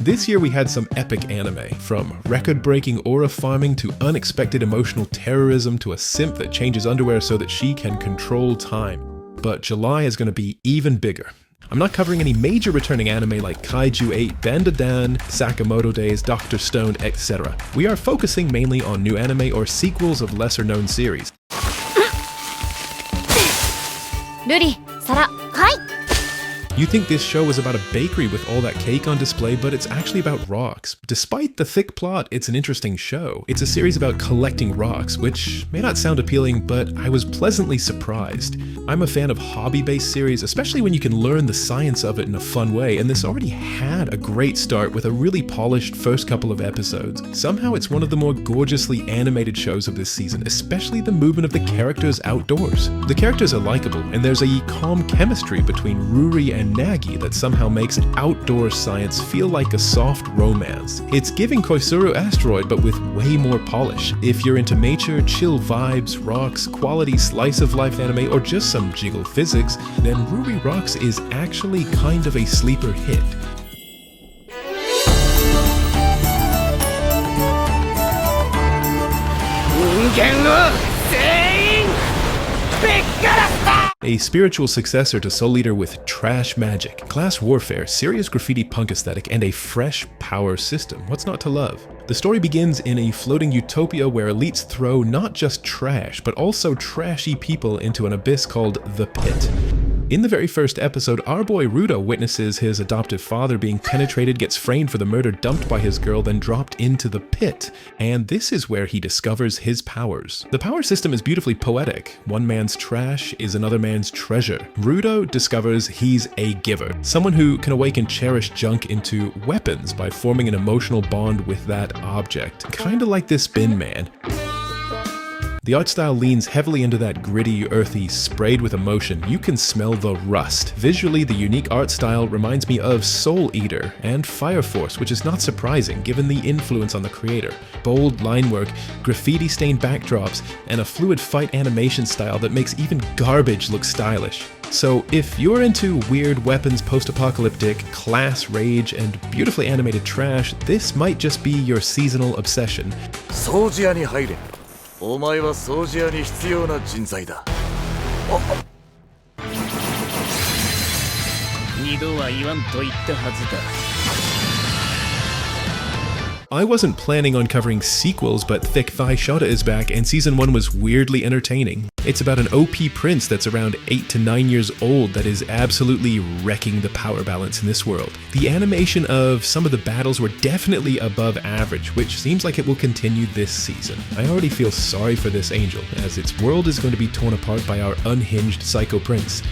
This year we had some epic anime, from record-breaking aura farming to unexpected emotional terrorism to a simp that changes underwear so that she can control time. But July is going to be even bigger. I'm not covering any major returning anime like Kaiju 8, Bandadan, Sakamoto Days, Dr. Stone, etc. We are focusing mainly on new anime or sequels of lesser-known series. Ruri, Sara, hi! You think this show is about a bakery with all that cake on display, but it's actually about rocks. Despite the thick plot, it's an interesting show. It's a series about collecting rocks, which may not sound appealing, but I was pleasantly surprised. I'm a fan of hobby-based series, especially when you can learn the science of it in a fun way, and this already had a great start with a really polished first couple of episodes. Somehow it's one of the more gorgeously animated shows of this season, especially the movement of the characters outdoors. The characters are likable, and there's a calm chemistry between Ruri and Nagi that somehow makes outdoor science feel like a soft romance. It's giving Koisuru Asteroid, but with way more polish. If you're into nature, chill vibes, rocks, quality slice of life anime, or just some jiggle physics, then Ruri Rocks is actually kind of a sleeper hit. A spiritual successor to Soul Eater with trash magic, class warfare, serious graffiti punk aesthetic, and a fresh power system. What's not to love? The story begins in a floating utopia where elites throw not just trash, but also trashy people into an abyss called the Pit. In the very first episode, our boy Rudo witnesses his adoptive father being penetrated, gets framed for the murder, dumped by his girl, then dropped into the pit. And this is where he discovers his powers. The power system is beautifully poetic. One man's trash is another man's treasure. Rudo discovers he's a giver, someone who can awaken cherished junk into weapons by forming an emotional bond with that object. Kinda like this bin man. The art style leans heavily into that gritty, earthy, sprayed with emotion. You can smell the rust. Visually, the unique art style reminds me of Soul Eater and Fire Force, which is not surprising given the influence on the creator. Bold line work, graffiti-stained backdrops, and a fluid fight animation style that makes even garbage look stylish. So if you're into weird weapons, post-apocalyptic, class rage, and beautifully animated trash, this might just be your seasonal obsession. お前は掃除屋に必要な人材だ。二度は言わんと言ったはずだ。I wasn't planning on covering sequels, but Thick Thigh Shota is back, and Season 1 was weirdly entertaining. It's about an OP prince that's around 8 to 9 years old that is absolutely wrecking the power balance in this world. The animation of some of the battles were definitely above average, which seems like it will continue this season. I already feel sorry for this angel, as its world is going to be torn apart by our unhinged psycho prince.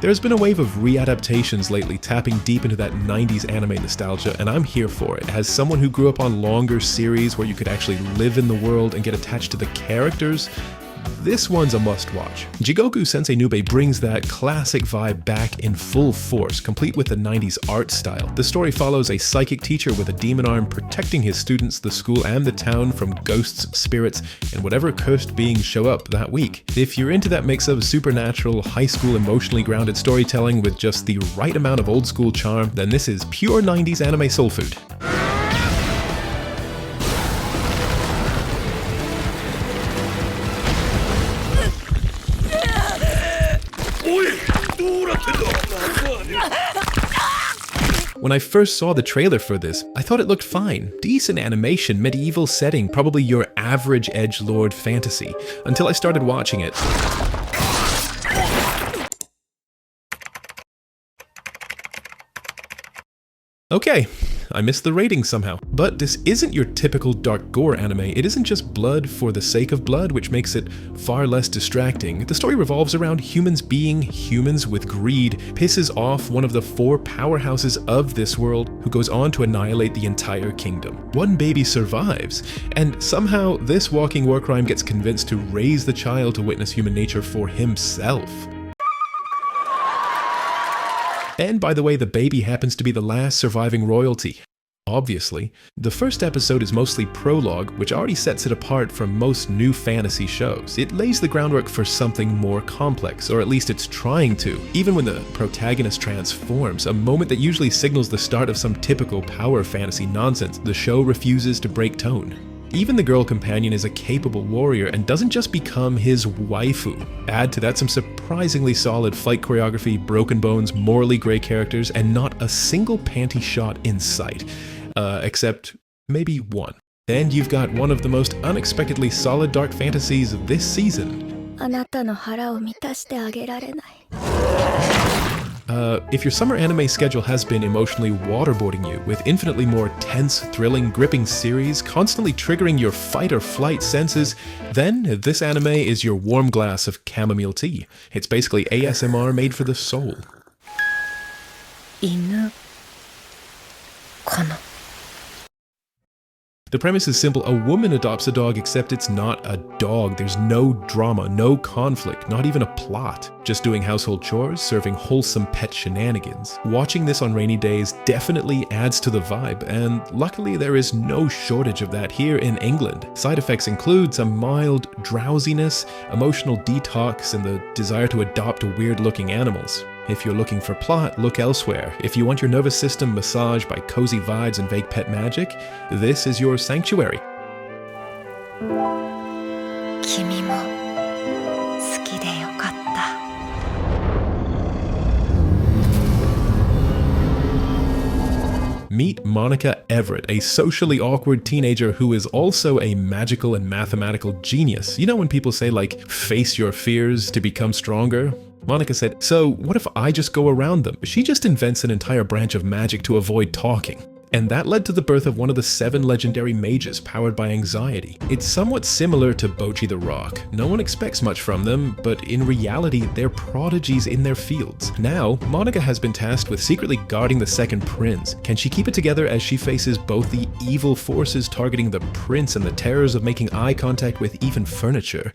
There's been a wave of readaptations lately tapping deep into that 90s anime nostalgia, and I'm here for it. As someone who grew up on longer series where you could actually live in the world and get attached to the characters, this one's a must-watch. Jigoku Sensei Nube brings that classic vibe back in full force, complete with the 90s art style. The story follows a psychic teacher with a demon arm protecting his students, the school, and the town from ghosts, spirits, and whatever cursed beings show up that week. If you're into that mix of supernatural, high school, emotionally grounded storytelling with just the right amount of old school charm, then this is pure 90s anime soul food. When I first saw the trailer for this, I thought it looked fine. Decent animation, medieval setting, probably your average edgelord fantasy, until I started watching it. Okay, I missed the rating somehow. But this isn't your typical dark gore anime. It isn't just blood for the sake of blood, which makes it far less distracting. The story revolves around humans being humans with greed, pisses off one of the 4 powerhouses of this world, who goes on to annihilate the entire kingdom. One baby survives, and somehow this walking war crime gets convinced to raise the child to witness human nature for himself. And by the way, the baby happens to be the last surviving royalty. obviously. The first episode is mostly prologue, which already sets it apart from most new fantasy shows. It lays the groundwork for something more complex, or at least it's trying to. Even when the protagonist transforms, a moment that usually signals the start of some typical power fantasy nonsense, the show refuses to break tone. Even the girl companion is a capable warrior and doesn't just become his waifu. Add to that some surprisingly solid fight choreography, broken bones, morally grey characters, and not a single panty shot in sight. Except maybe one. And you've got one of the most unexpectedly solid dark fantasies of this season. If your summer anime schedule has been emotionally waterboarding you with infinitely more tense, thrilling, gripping series constantly triggering your fight or flight senses, then this anime is your warm glass of chamomile tea. It's basically ASMR made for the soul. The premise is simple. A woman adopts a dog, except it's not a dog. There's no drama, no conflict, not even a plot. Just doing household chores, serving wholesome pet shenanigans. Watching this on rainy days definitely adds to the vibe, and luckily there is no shortage of that here in England. Side effects include some mild drowsiness, emotional detox, and the desire to adopt weird-looking animals. If you're looking for plot, look elsewhere. If you want your nervous system massaged by cozy vibes and vague pet magic, this is your sanctuary. Meet Monica Everett, a socially awkward teenager who is also a magical and mathematical genius. You know when people say, like, face your fears to become stronger? Monica said, so what if I just go around them? She just invents an entire branch of magic to avoid talking. And that led to the birth of one of the 7 legendary mages powered by anxiety. It's somewhat similar to Bocchi the Rock. No one expects much from them, but in reality, they're prodigies in their fields. Now, Monica has been tasked with secretly guarding the second prince. Can she keep it together as she faces both the evil forces targeting the prince and the terrors of making eye contact with even furniture?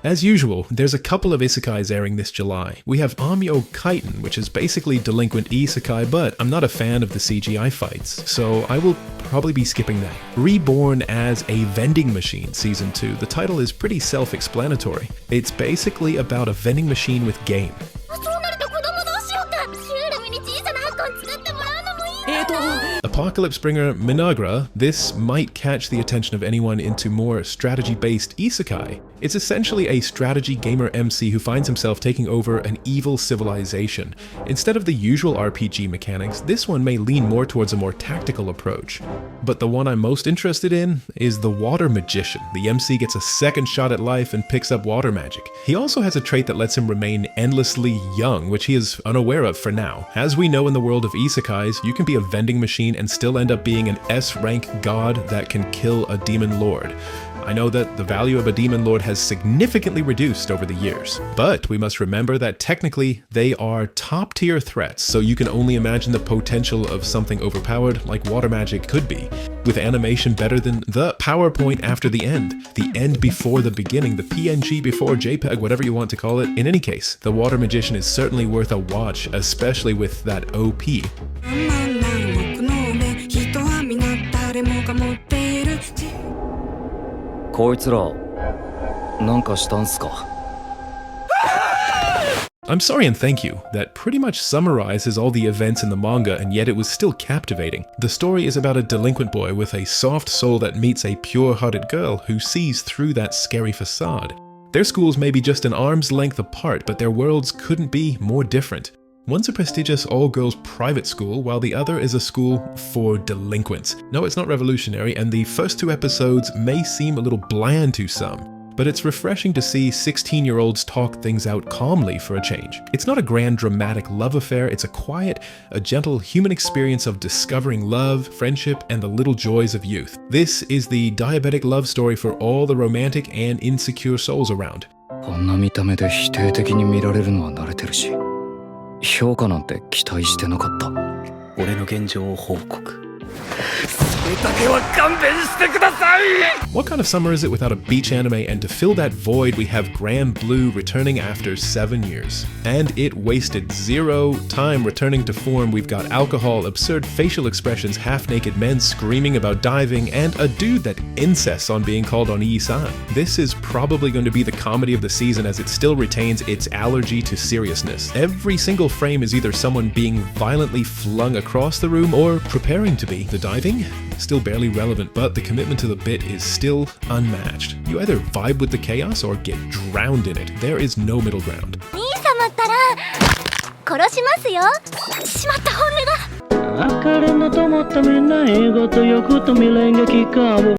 As usual, there's a couple of isekais airing this July. We have Amyo Kaiten, which is basically delinquent isekai, but I'm not a fan of the CGI fights, so I will probably be skipping that. Reborn as a Vending Machine Season 2. The title is pretty self-explanatory. It's basically about a vending machine with game. Apocalypse bringer Mynoghra, this might catch the attention of anyone into more strategy-based isekai. It's essentially a strategy gamer MC who finds himself taking over an evil civilization. Instead of the usual RPG mechanics, this one may lean more towards a more tactical approach. But the one I'm most interested in is the Water Magician. The MC gets a second shot at life and picks up water magic. He also has a trait that lets him remain endlessly young, which he is unaware of for now. As we know in the world of isekais, you can be a vending machine and still end up being an S-rank god that can kill a demon lord. I know that the value of a demon lord has significantly reduced over the years, but we must remember that technically they are top-tier threats, so you can only imagine the potential of something overpowered like water magic could be, with animation better than the PowerPoint after the end before the beginning, the PNG before JPEG, whatever you want to call it. In any case, the Water Magician is certainly worth a watch, especially with that OP. こいつら、なんかしたんすか? I'm sorry and thank you. That pretty much summarizes all the events in the manga, and yet it was still captivating. The story is about a delinquent boy with a soft soul that meets a pure-hearted girl who sees through that scary facade. Their schools may be just an arm's length apart, but their worlds couldn't be more different. One's a prestigious all-girls private school, while the other is a school for delinquents. No, it's not revolutionary, and the first 2 episodes may seem a little bland to some, but it's refreshing to see 16-year-olds talk things out calmly for a change. It's not a grand dramatic love affair, it's a quiet, a gentle human experience of discovering love, friendship, and the little joys of youth. This is the diabetic love story for all the romantic and insecure souls around. こんな見た目で否定的に見られるのは慣れてるし、評価なんて期待してなかった。俺の現状を報告。What kind of summer is it without a beach anime? And to fill that void, we have Grand Blue returning after 7 years. And it wasted zero time returning to form. We've got alcohol, absurd facial expressions, half-naked men screaming about diving, and a dude that insists on being called on Ii-san. This is probably going to be the comedy of the season, as it still retains its allergy to seriousness. Every single frame is either someone being violently flung across the room or preparing to be. The diving? Still barely relevant, but the commitment to the bit is still unmatched. You either vibe with the chaos or get drowned in it. There is no middle ground. 兄様ったら殺しますよ。しまった本音だ。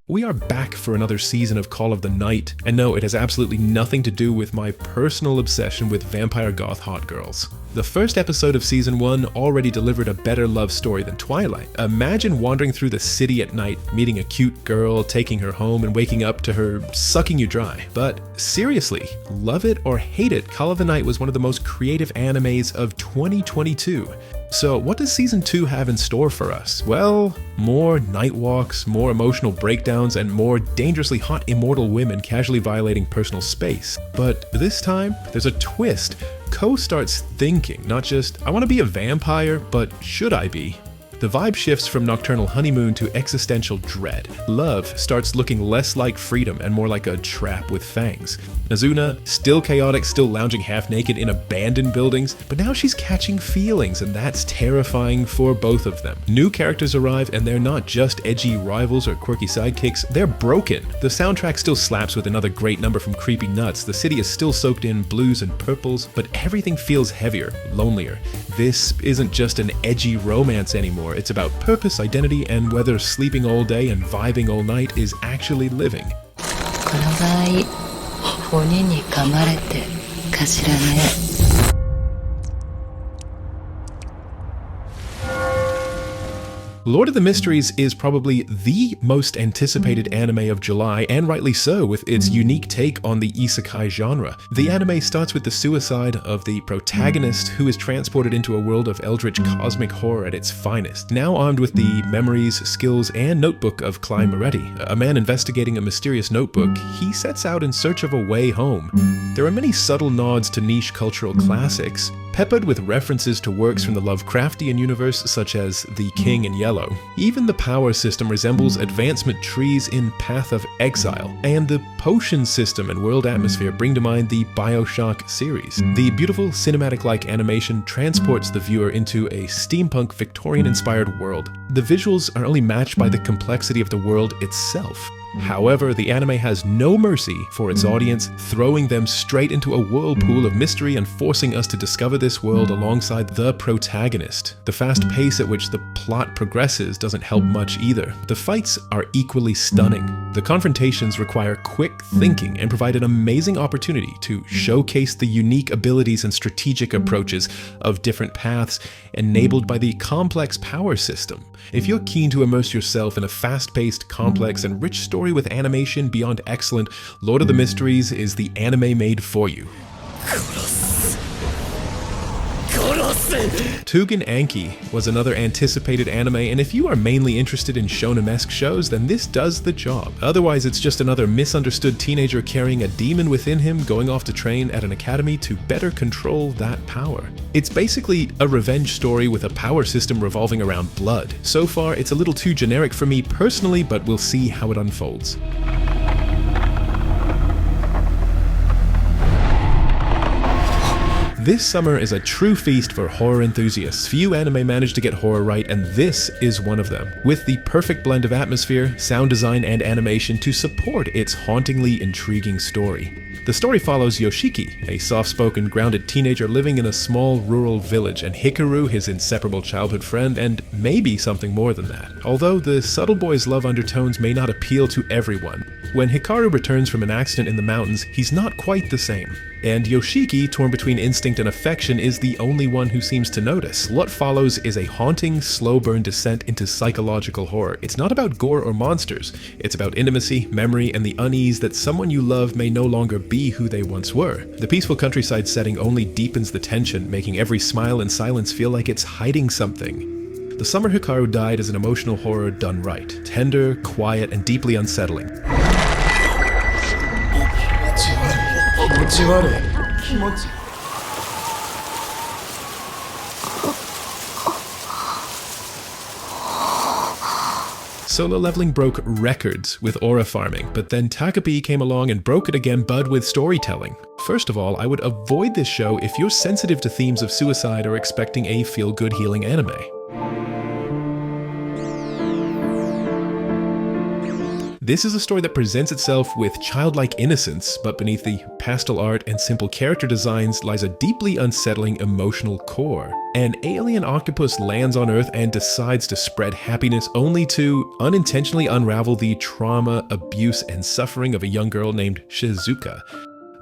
We are back for another season of Call of the Night, and no, it has absolutely nothing to do with my personal obsession with vampire goth hot girls. The first episode of Season 1 already delivered a better love story than Twilight. Imagine wandering through the city at night, meeting a cute girl, taking her home, and waking up to her sucking you dry. But seriously, love it or hate it, Call of the Night was one of the most creative animes of 2022. So what does Season 2 have in store for us? Well, more night walks, more emotional breakdowns, and more dangerously hot immortal women casually violating personal space. But this time, there's a twist. Ko starts thinking, not just, I want to be a vampire, but should I be? The vibe shifts from nocturnal honeymoon to existential dread. Love starts looking less like freedom and more like a trap with fangs. Nazuna, still chaotic, still lounging half-naked in abandoned buildings, but now she's catching feelings, and that's terrifying for both of them. New characters arrive, and they're not just edgy rivals or quirky sidekicks, they're broken. The soundtrack still slaps with another great number from Creepy Nuts, the city is still soaked in blues and purples, but everything feels heavier, lonelier. This isn't just an edgy romance anymore, it's about purpose, identity, and whether sleeping all day and vibing all night is actually living. この場合、鬼に噛まれてかしらね。 Lord of the Mysteries is probably the most anticipated anime of July, and rightly so, with its unique take on the Isekai genre. The anime starts with the suicide of the protagonist, who is transported into a world of eldritch cosmic horror at its finest. Now armed with the memories, skills, and notebook of Klein Moretti, a man investigating a mysterious notebook, he sets out in search of a way home. There are many subtle nods to niche cultural classics, peppered with references to works from the Lovecraftian universe such as The King in Yellow. Even the power system resembles advancement trees in Path of Exile, and the potion system and world atmosphere bring to mind the BioShock series. The beautiful cinematic-like animation transports the viewer into a steampunk Victorian-inspired world. The visuals are only matched by the complexity of the world itself. However, the anime has no mercy for its audience, throwing them straight into a whirlpool of mystery and forcing us to discover this world alongside the protagonist. The fast pace at which the plot progresses doesn't help much either. The fights are equally stunning. The confrontations require quick thinking and provide an amazing opportunity to showcase the unique abilities and strategic approaches of different paths enabled by the complex power system. If you're keen to immerse yourself in a fast-paced, complex, and rich story with animation beyond excellent, Lord of the Mysteries is the anime made for you. Tougen Anki was another anticipated anime, and if you are mainly interested in shonen-esque shows, then this does the job. Otherwise, it's just another misunderstood teenager carrying a demon within him, going off to train at an academy to better control that power. It's basically a revenge story with a power system revolving around blood. So far, it's a little too generic for me personally, but we'll see how it unfolds. This summer is a true feast for horror enthusiasts. Few anime manage to get horror right, and this is one of them. With the perfect blend of atmosphere, sound design, and animation to support its hauntingly intriguing story. The story follows Yoshiki, a soft-spoken, grounded teenager living in a small rural village, and Hikaru, his inseparable childhood friend, and maybe something more than that. Although the subtle boy's love undertones may not appeal to everyone, when Hikaru returns from an accident in the mountains, he's not quite the same. And Yoshiki, torn between instinct and affection, is the only one who seems to notice. What follows is a haunting, slow-burn descent into psychological horror. It's not about gore or monsters. It's about intimacy, memory, and the unease that someone you love may no longer be who they once were. The peaceful countryside setting only deepens the tension, making every smile and silence feel like it's hiding something. The summer Hikaru died is an emotional horror done right. Tender, quiet, and deeply unsettling. Solo leveling broke records with aura farming, but then Takopi came along and broke it again, but with storytelling. First of all, I would avoid this show if you're sensitive to themes of suicide or expecting a feel-good healing anime. This is a story that presents itself with childlike innocence, but beneath the pastel art and simple character designs lies a deeply unsettling emotional core. An alien octopus lands on Earth and decides to spread happiness only to unintentionally unravel the trauma, abuse, and suffering of a young girl named Shizuka.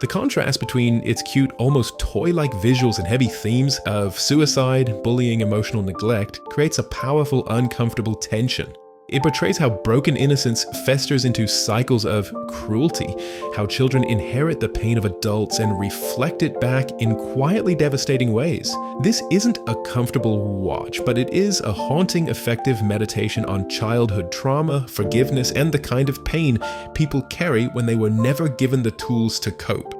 The contrast between its cute, almost toy-like visuals and heavy themes of suicide, bullying, emotional neglect creates a powerful, uncomfortable tension. It portrays how broken innocence festers into cycles of cruelty, how children inherit the pain of adults and reflect it back in quietly devastating ways. This isn't a comfortable watch, but it is a haunting, effective meditation on childhood trauma, forgiveness, and the kind of pain people carry when they were never given the tools to cope.